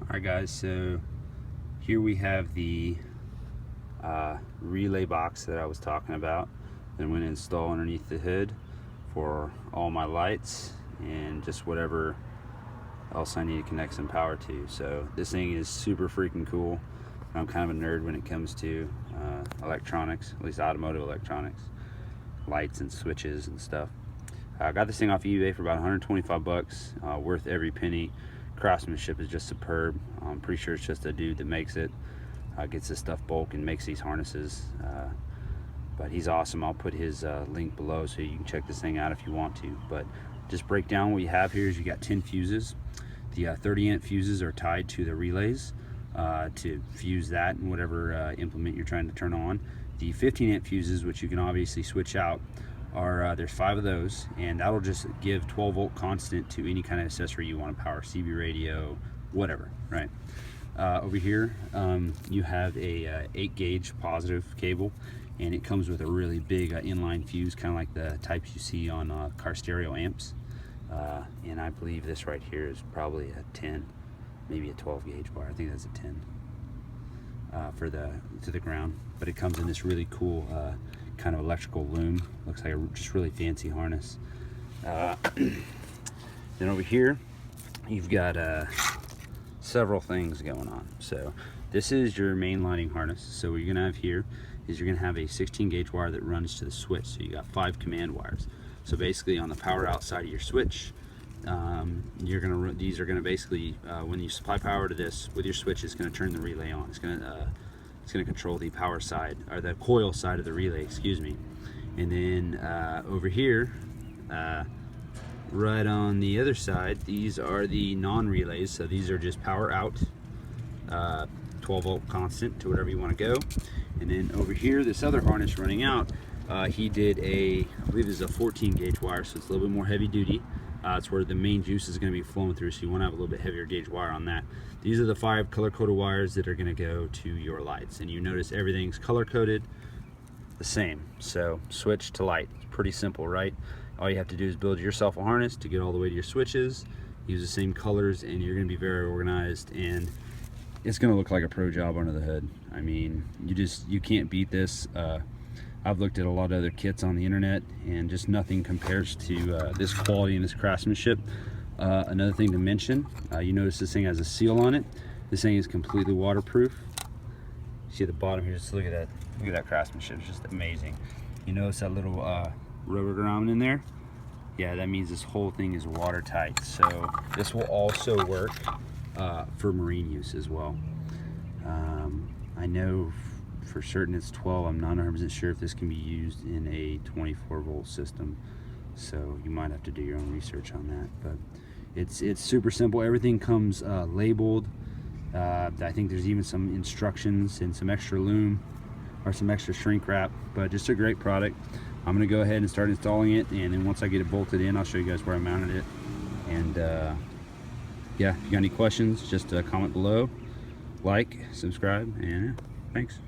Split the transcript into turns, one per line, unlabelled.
Alright guys, so here we have the relay box that I was talking about that I'm going to install underneath the hood for all my lights and just whatever else I need to connect some power to. So this thing is super freaking cool. I'm kind of a nerd when it comes to electronics, at least automotive electronics, lights and switches and stuff. I got this thing off eBay for about 125 bucks, worth every penny. Craftsmanship is just superb. I'm pretty sure it's just a dude that makes it, gets this stuff bulk and makes these harnesses, but he's awesome. I'll put his link below so you can check this thing out if you want to. But just break down what you have here is you got 10 fuses. The 30 amp fuses are tied to the relays to fuse that and whatever implement you're trying to turn on. The 15 amp fuses, which you can obviously switch out, are there's 5 of those, and that'll just give 12 volt constant to any kind of accessory you want to power, CB radio, whatever, right? Over here you have a 8 gauge positive cable, and it comes with a really big inline fuse, kind of like the types you see on car stereo amps, and I believe this right here is probably a 10, maybe a 12 gauge wire. I think that's a 10 for to the ground, but it comes in this really cool kind of electrical loom. Looks like a just really fancy harness. Then over here you've got several things going on. So this is your main lighting harness. So what you're gonna have here is you're gonna have a 16 gauge wire that runs to the switch. So you got 5 command wires. So basically on the power outside of your switch, these are gonna basically when you supply power to this with your switch, it's gonna turn the relay on. It's gonna control the power side, or the coil side of the relay, excuse me. And then over here, right on the other side, these are the non-relays. So these are just power out, 12 volt constant to whatever you want to go. And then over here, this other harness running out, he did I believe this is a 14 gauge wire, so it's a little bit more heavy duty. It's where the main juice is going to be flowing through, so you want to have a little bit heavier gauge wire on that. These are the 5 color-coded wires that are going to go to your lights, and you notice everything's color-coded the same. So switch to light, it's pretty simple, right? All you have to do is build yourself a harness to get all the way to your switches, use the same colors, and you're going to be very organized, and it's going to look like a pro job under the hood. I mean, you can't beat this. I've looked at a lot of other kits on the internet, and just nothing compares to this quality and this craftsmanship. Another thing to mention, you notice this thing has a seal on it. This thing is completely waterproof. See at the bottom here, just look at that craftsmanship. It's just amazing. You notice that little rubber grommet in there? Yeah, that means this whole thing is watertight. So this will also work for marine use as well. I know for certain it's 12. I'm not 100% sure if this can be used in a 24 volt system, so you might have to do your own research on that. But it's super simple. Everything comes labeled. I think there's even some instructions and some extra loom or some extra shrink wrap, but just a great product. I'm gonna go ahead and start installing it, and then once I get it bolted in, I'll show you guys where I mounted it. And yeah, if you got any questions, just comment below, like, subscribe, and yeah, thanks.